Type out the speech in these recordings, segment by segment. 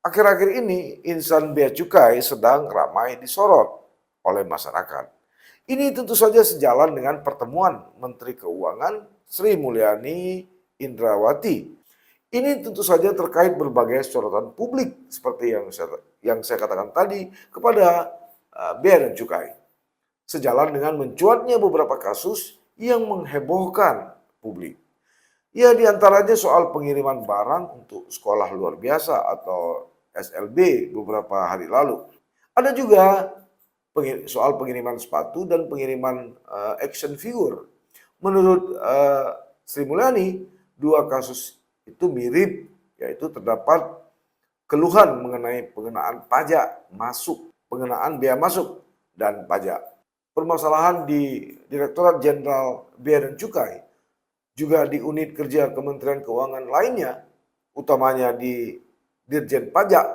Akhir-akhir ini, insan bea cukai sedang ramai disorot oleh masyarakat. Ini tentu saja sejalan dengan pertemuan Menteri Keuangan Sri Mulyani Indrawati. Ini tentu saja terkait berbagai sorotan publik seperti yang saya katakan tadi kepada bea dan cukai. Sejalan dengan mencuatnya beberapa kasus yang menghebohkan publik. Ya, diantaranya soal pengiriman barang untuk sekolah luar biasa atau SLB beberapa hari lalu. Ada juga soal pengiriman sepatu dan pengiriman action figure. Menurut Sri Mulyani, dua kasus itu mirip, yaitu terdapat keluhan mengenai pengenaan pajak masuk, pengenaan bea masuk dan pajak. Permasalahan di Direktorat Jenderal Bea dan Cukai, juga di unit kerja Kementerian Keuangan lainnya, utamanya di Dirjen Pajak,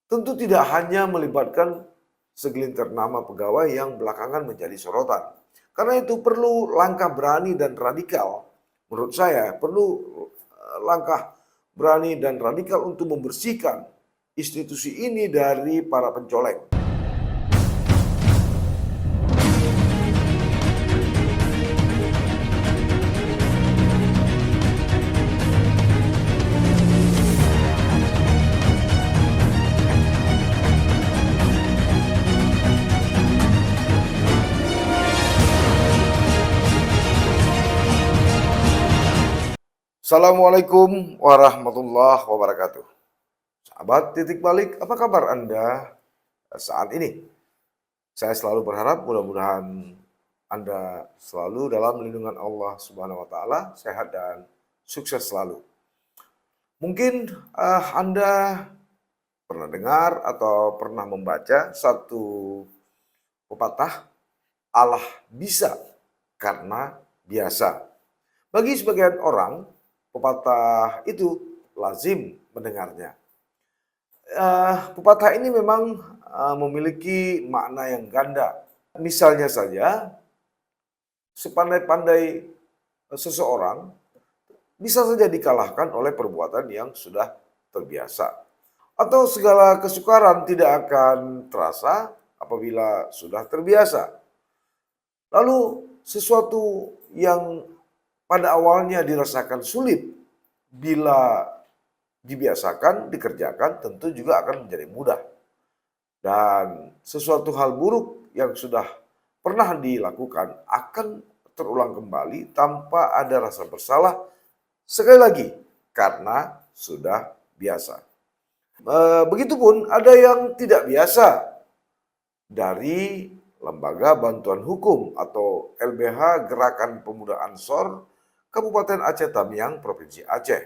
tentu tidak hanya melibatkan segelintir nama pegawai yang belakangan menjadi sorotan. Karena itu perlu langkah berani dan radikal. Menurut saya perlu langkah berani dan radikal untuk membersihkan institusi ini dari para pencoleng. Assalamualaikum warahmatullahi wabarakatuh. Sahabat Titik Balik, apa kabar Anda saat ini? Saya selalu berharap mudah-mudahan Anda selalu dalam lindungan Allah Subhanahu wa taala, sehat dan sukses selalu. Mungkin Anda pernah dengar atau pernah membaca satu pepatah, Allah bisa karena biasa. Bagi sebagian orang, pepatah itu lazim mendengarnya. Pepatah ini memang memiliki makna yang ganda. Misalnya saja, sepandai-pandai seseorang bisa saja dikalahkan oleh perbuatan yang sudah terbiasa. Atau segala kesukaran tidak akan terasa apabila sudah terbiasa. Lalu sesuatu yang pada awalnya dirasakan sulit, bila dibiasakan, dikerjakan, tentu juga akan menjadi mudah. Dan sesuatu hal buruk yang sudah pernah dilakukan akan terulang kembali tanpa ada rasa bersalah, sekali lagi karena sudah biasa. Begitupun ada yang tidak biasa dari Lembaga Bantuan Hukum atau LBH Gerakan Pemuda Ansor Kabupaten Aceh Tamiang, Provinsi Aceh.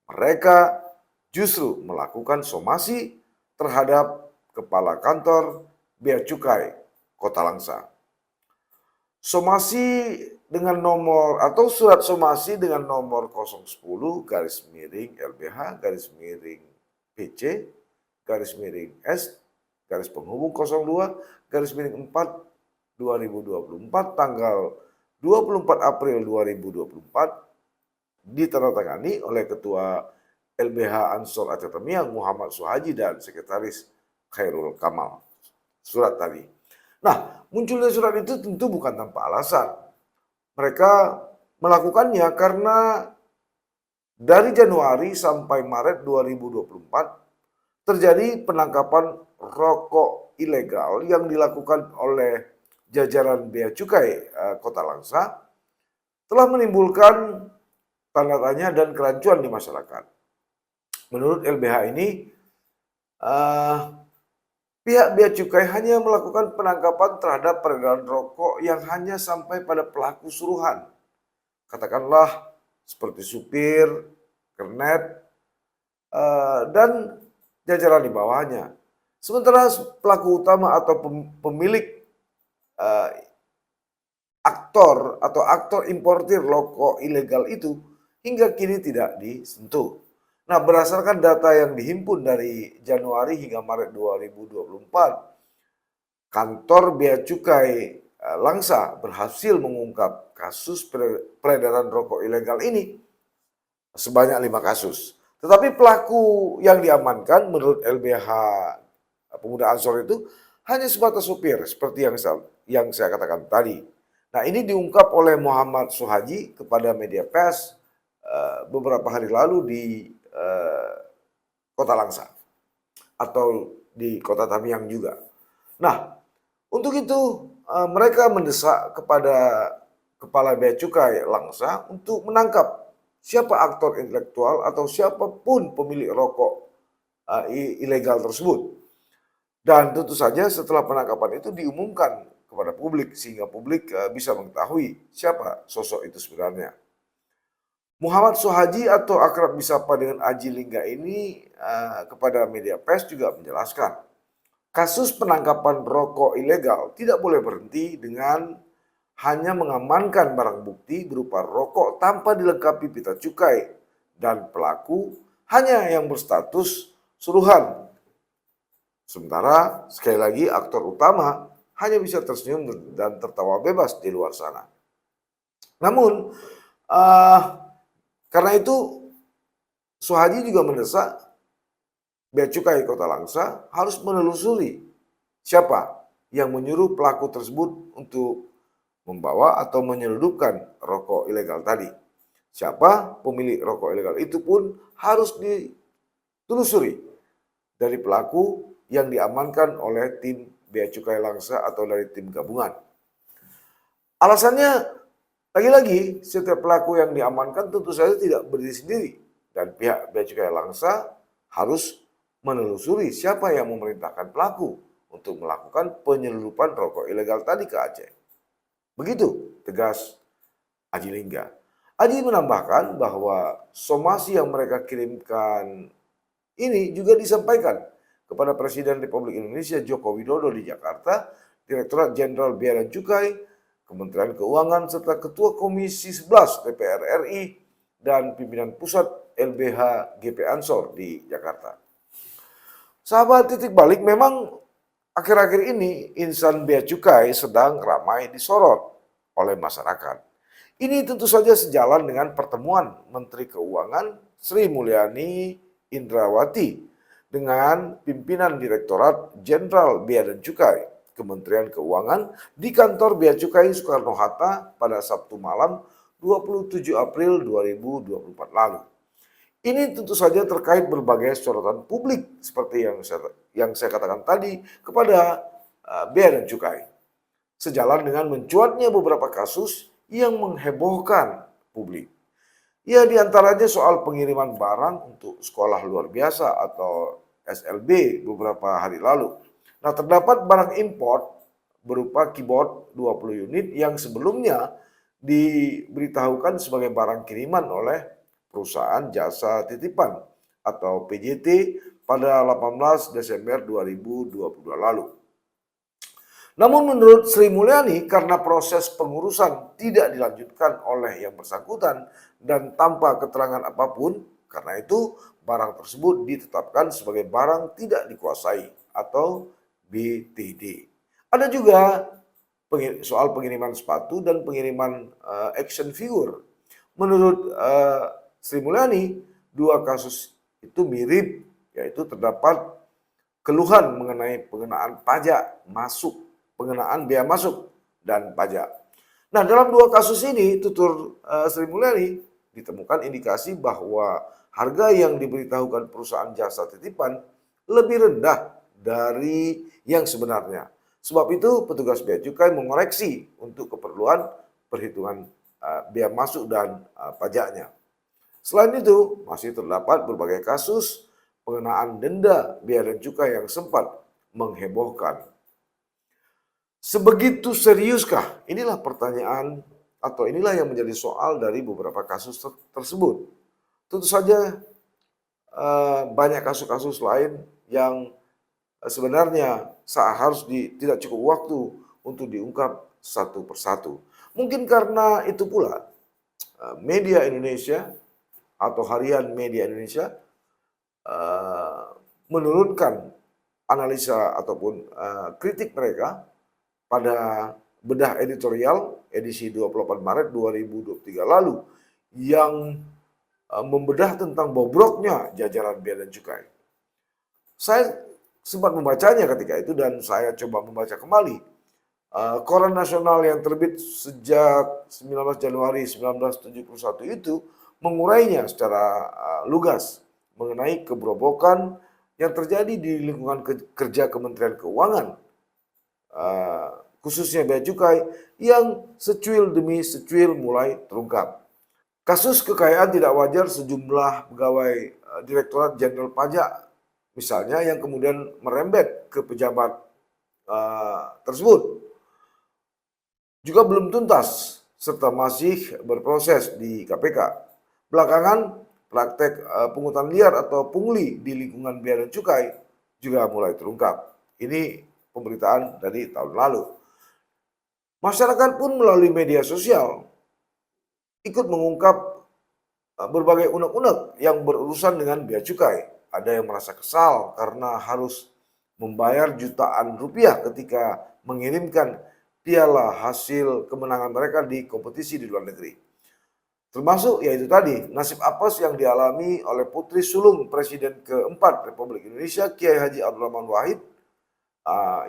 Mereka justru melakukan somasi terhadap Kepala Kantor Bea Cukai Kota Langsa. Somasi dengan nomor atau surat somasi dengan nomor 010 garis miring LBH garis miring PC garis miring S garis penghubung 02 garis miring 4 2024 tanggal 24 April 2024 ditandatangani oleh Ketua LBH Ansor Aceh Tamiang Muhammad Suhaji dan Sekretaris Khairul Kamal. Surat tadi. Nah, munculnya surat itu tentu bukan tanpa alasan. Mereka melakukannya karena dari Januari sampai Maret 2024 terjadi penangkapan rokok ilegal yang dilakukan oleh jajaran Bea Cukai Kota Langsa telah menimbulkan tanda tanya dan kerancuan di masyarakat. Menurut LBH ini, pihak Bea Cukai hanya melakukan penangkapan terhadap peredaran rokok yang hanya sampai pada pelaku suruhan. Katakanlah seperti supir, kernet, dan jajaran di bawahnya. Sementara pelaku utama atau pemilik aktor importir rokok ilegal itu hingga kini tidak disentuh. Nah, berdasarkan data yang dihimpun dari Januari hingga Maret 2024, kantor Bea Cukai Langsa berhasil mengungkap kasus peredaran rokok ilegal ini sebanyak 5 kasus. Tetapi pelaku yang diamankan menurut LBH Pemuda Ansor itu hanya sebatas supir seperti yang saya katakan tadi. Nah, ini diungkap oleh Muhammad Suhaji kepada media pers beberapa hari lalu di Kota Langsa atau di Kota Tamiang juga. Nah, untuk itu mereka mendesak kepada Kepala Bea Cukai Langsa untuk menangkap siapa aktor intelektual atau siapapun pemilik rokok ilegal tersebut. Dan tentu saja setelah penangkapan itu diumumkan kepada publik sehingga publik bisa mengetahui siapa sosok itu sebenarnya. Muhammad Suhaji atau akrab disapa dengan Aji Lingga ini kepada media pers juga menjelaskan kasus penangkapan rokok ilegal tidak boleh berhenti dengan hanya mengamankan barang bukti berupa rokok tanpa dilengkapi pita cukai dan pelaku hanya yang berstatus suruhan. Sementara sekali lagi aktor utama hanya bisa tersenyum dan tertawa bebas di luar sana. Namun karena itu Suhaji juga mendesak Bea Cukai Kota Langsa harus menelusuri siapa yang menyuruh pelaku tersebut untuk membawa atau menyelundupkan rokok ilegal tadi. Siapa pemilik rokok ilegal itu pun harus ditelusuri dari pelaku yang diamankan oleh tim Bea Cukai Langsa atau dari tim gabungan. Alasannya lagi-lagi setiap pelaku yang diamankan tentu saja tidak berdiri sendiri dan pihak Bea Cukai Langsa harus menelusuri siapa yang memerintahkan pelaku untuk melakukan penyelundupan rokok ilegal tadi ke Aceh. Begitu tegas Aji Lingga. Aji menambahkan bahwa somasi yang mereka kirimkan ini juga disampaikan kepada Presiden Republik Indonesia Joko Widodo di Jakarta, Direktorat Jenderal Bea dan Cukai, Kementerian Keuangan, serta Ketua Komisi 11 DPR RI dan pimpinan pusat LBH GP Ansor di Jakarta. Sahabat titik balik, memang akhir-akhir ini insan bea cukai sedang ramai disorot oleh masyarakat. Ini tentu saja sejalan dengan pertemuan Menteri Keuangan Sri Mulyani Indrawati dengan pimpinan Direktorat Jenderal Bea dan Cukai Kementerian Keuangan di kantor Bea Cukai Soekarno-Hatta pada Sabtu malam 27 April 2024 lalu. Ini tentu saja terkait berbagai sorotan publik seperti yang saya katakan tadi kepada Bea dan Cukai. Sejalan dengan mencuatnya beberapa kasus yang menghebohkan publik. Ya, diantaranya soal pengiriman barang untuk sekolah luar biasa atau SLB beberapa hari lalu. Nah, terdapat barang impor berupa keyboard 20 unit yang sebelumnya diberitahukan sebagai barang kiriman oleh perusahaan jasa titipan atau PJT pada 18 Desember 2022 lalu. Namun menurut Sri Mulyani, karena proses pengurusan tidak dilanjutkan oleh yang bersangkutan dan tanpa keterangan apapun, karena itu barang tersebut ditetapkan sebagai barang tidak dikuasai atau BTD. Ada juga soal pengiriman sepatu dan pengiriman action figure. Menurut Sri Mulyani, dua kasus itu mirip, yaitu terdapat keluhan mengenai pengenaan pajak masuk, pengenaan bea masuk dan pajak. Nah, dalam dua kasus ini, tutur Sri Mulyani, ditemukan indikasi bahwa harga yang diberitahukan perusahaan jasa titipan lebih rendah dari yang sebenarnya. Sebab itu, petugas bea cukai mengoreksi untuk keperluan perhitungan bea masuk dan pajaknya. Selain itu, masih terdapat berbagai kasus pengenaan denda bea dan cukai yang sempat menghebohkan. Sebegitu seriuskah? Inilah pertanyaan atau inilah yang menjadi soal dari beberapa kasus tersebut. Tentu saja banyak kasus-kasus lain yang sebenarnya tidak cukup waktu untuk diungkap satu persatu. Mungkin karena itu pula media Indonesia atau harian media Indonesia menurunkan analisa ataupun kritik mereka pada bedah editorial edisi 28 Maret 2023 lalu yang membedah tentang bobroknya jajaran bea dan cukai. Saya sempat membacanya ketika itu dan saya coba membaca kembali. Koran nasional yang terbit sejak 19 Januari 1971 itu mengurainya secara lugas mengenai keberobokan yang terjadi di lingkungan kerja Kementerian Keuangan, khususnya bea cukai yang secuil demi secuil mulai terungkap. Kasus kekayaan tidak wajar sejumlah pegawai Direktorat Jenderal Pajak misalnya yang kemudian merembet ke pejabat tersebut juga belum tuntas serta masih berproses di KPK. Belakangan praktek pungutan liar atau pungli di lingkungan bea dan cukai juga mulai terungkap. Ini pemberitaan dari tahun lalu. Masyarakat pun melalui media sosial ikut mengungkap berbagai unek-unek yang berurusan dengan bea cukai. Ada yang merasa kesal karena harus membayar jutaan rupiah ketika mengirimkan piala hasil kemenangan mereka di kompetisi di luar negeri. Termasuk yaitu tadi nasib apes yang dialami oleh putri sulung Presiden keempat Republik Indonesia Kiai Haji Abdul Rahman Wahid,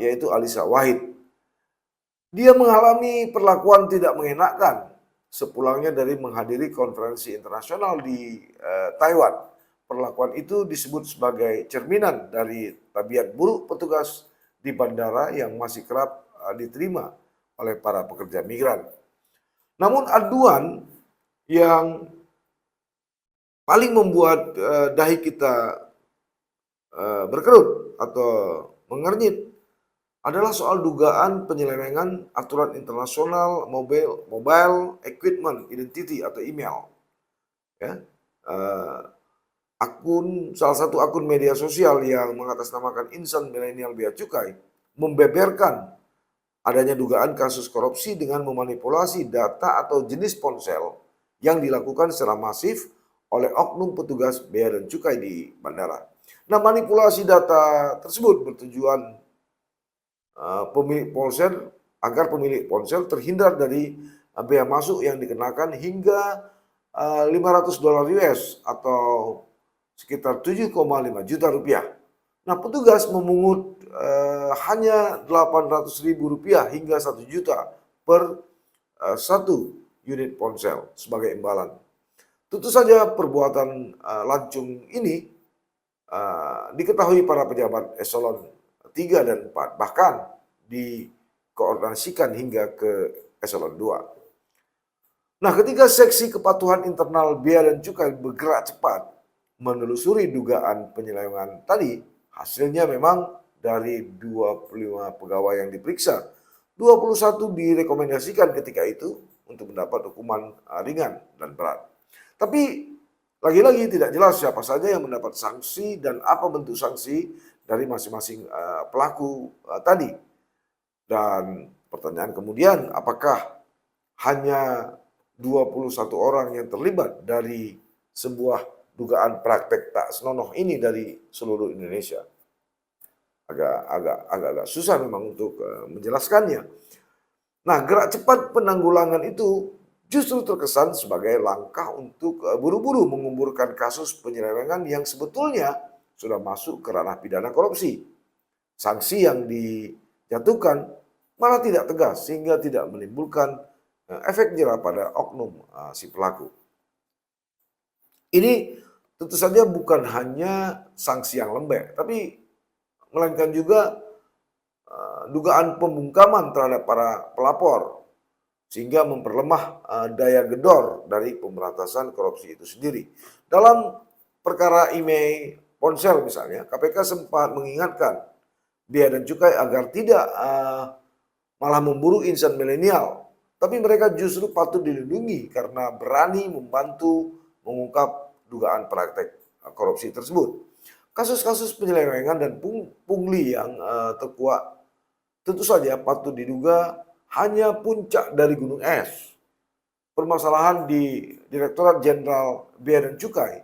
yaitu Alisa Wahid. Dia mengalami perlakuan tidak mengenakan sepulangnya dari menghadiri konferensi internasional di Taiwan. Perlakuan itu disebut sebagai cerminan dari tabiat buruk petugas di bandara yang masih kerap diterima oleh para pekerja migran. Namun aduan yang paling membuat dahi kita berkerut atau mengernyit adalah soal dugaan penyelewengan aturan internasional mobile equipment identity atau email. Ya, salah satu akun media sosial yang mengatasnamakan Insan Milenial Bea Cukai membeberkan adanya dugaan kasus korupsi dengan memanipulasi data atau jenis ponsel yang dilakukan secara masif oleh oknum petugas bea dan cukai di bandara. Nah, manipulasi data tersebut bertujuan pemilik ponsel agar pemilik ponsel terhindar dari bea masuk yang dikenakan hingga $500 US atau sekitar 7,5 juta rupiah. Nah, petugas memungut hanya Rp800.000 hingga 1 juta per satu unit ponsel sebagai imbalan. Tentu saja perbuatan lancung ini diketahui para pejabat eselon 3 dan 4, bahkan dikoordinasikan hingga ke eselon 2. Nah, ketika seksi kepatuhan internal bea dan cukai bergerak cepat menelusuri dugaan penyelewengan tadi, hasilnya memang dari 25 pegawai yang diperiksa, 21 direkomendasikan ketika itu untuk mendapat hukuman ringan dan berat. Tapi lagi-lagi tidak jelas siapa saja yang mendapat sanksi dan apa bentuk sanksi dari masing-masing pelaku tadi. Dan pertanyaan kemudian, apakah hanya 21 orang yang terlibat dari sebuah dugaan praktek tak senonoh ini dari seluruh Indonesia? Agak susah memang untuk menjelaskannya. Nah, gerak cepat penanggulangan itu justru terkesan sebagai langkah untuk buru-buru menguburkan kasus penyelewengan yang sebetulnya sudah masuk ke ranah pidana korupsi. Sanksi yang dijatuhkan malah tidak tegas sehingga tidak menimbulkan efek jerah pada oknum si pelaku. Ini tentu saja bukan hanya sanksi yang lembek, tapi melainkan juga dugaan pembungkaman terhadap para pelapor sehingga memperlemah daya gedor dari pemberantasan korupsi itu sendiri. Dalam perkara email ponsel misalnya, KPK sempat mengingatkan bea dan cukai agar tidak malah memburu insan milenial, tapi mereka justru patut dilindungi karena berani membantu mengungkap dugaan praktek korupsi tersebut. Kasus-kasus penyelewengan dan pungli yang terkuak tentu saja patut diduga hanya puncak dari gunung es. Permasalahan di Direktorat Jenderal Bea dan Cukai,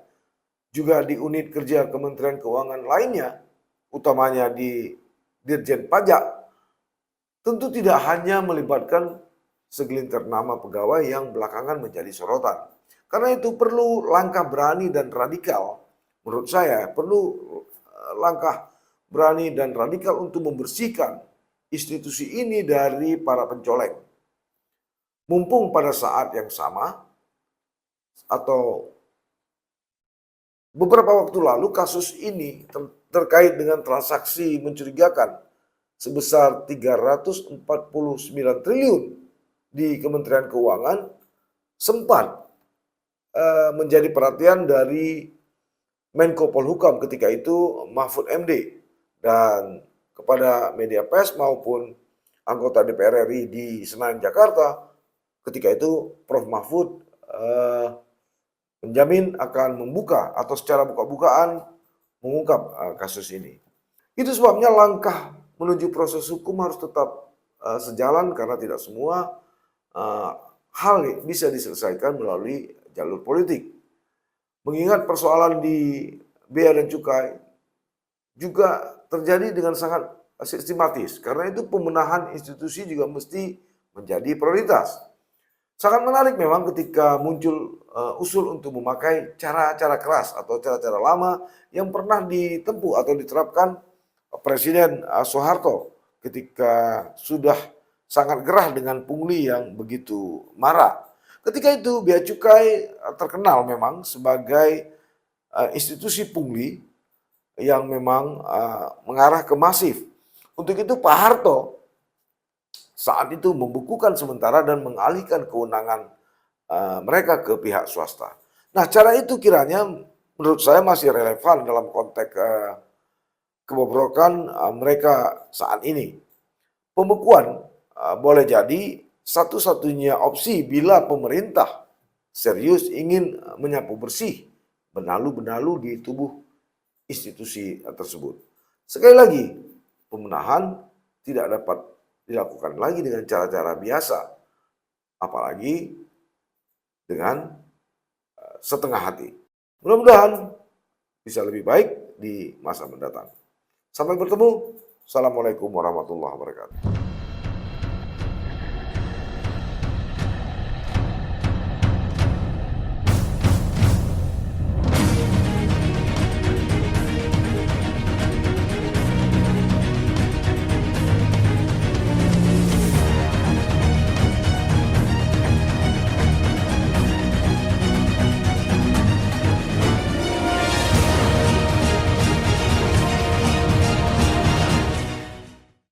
juga di unit kerja Kementerian Keuangan lainnya, utamanya di Dirjen Pajak, tentu tidak hanya melibatkan segelintir nama pegawai yang belakangan menjadi sorotan. Karena itu perlu langkah berani dan radikal. Menurut saya perlu langkah berani dan radikal untuk membersihkan institusi ini dari para pencoleng. Mumpung pada saat yang sama atau beberapa waktu lalu kasus ini terkait dengan transaksi mencurigakan sebesar 349 triliun di Kementerian Keuangan sempat menjadi perhatian dari Menko Polhukam ketika itu Mahfud MD, dan kepada media pers maupun anggota DPR RI di Senayan Jakarta ketika itu Prof Mahfud menjamin akan membuka atau secara buka-bukaan mengungkap kasus ini. Itu sebabnya langkah menuju proses hukum harus tetap sejalan karena tidak semua hal bisa diselesaikan melalui jalur politik. Mengingat persoalan di bea dan cukai juga terjadi dengan sangat sistematis. Karena itu pembenahan institusi juga mesti menjadi prioritas. Sangat menarik memang ketika muncul usul untuk memakai cara-cara keras atau cara-cara lama yang pernah ditempuh atau diterapkan Presiden Soeharto ketika sudah sangat gerah dengan pungli yang begitu marah. Ketika itu bea cukai terkenal memang sebagai institusi pungli yang memang mengarah ke masif. Untuk itu Pak Harto saat itu membukukan sementara dan mengalihkan kewenangan mereka ke pihak swasta. Nah, cara itu kiranya menurut saya masih relevan dalam konteks kebobrokan mereka saat ini. Pembekuan boleh jadi satu-satunya opsi bila pemerintah serius ingin menyapu bersih benalu-benalu di tubuh institusi tersebut. Sekali lagi, pembenahan tidak dapat dilakukan lagi dengan cara-cara biasa, apalagi dengan setengah hati. Mudah-mudahan bisa lebih baik di masa mendatang. Sampai bertemu. Assalamualaikum warahmatullahi wabarakatuh.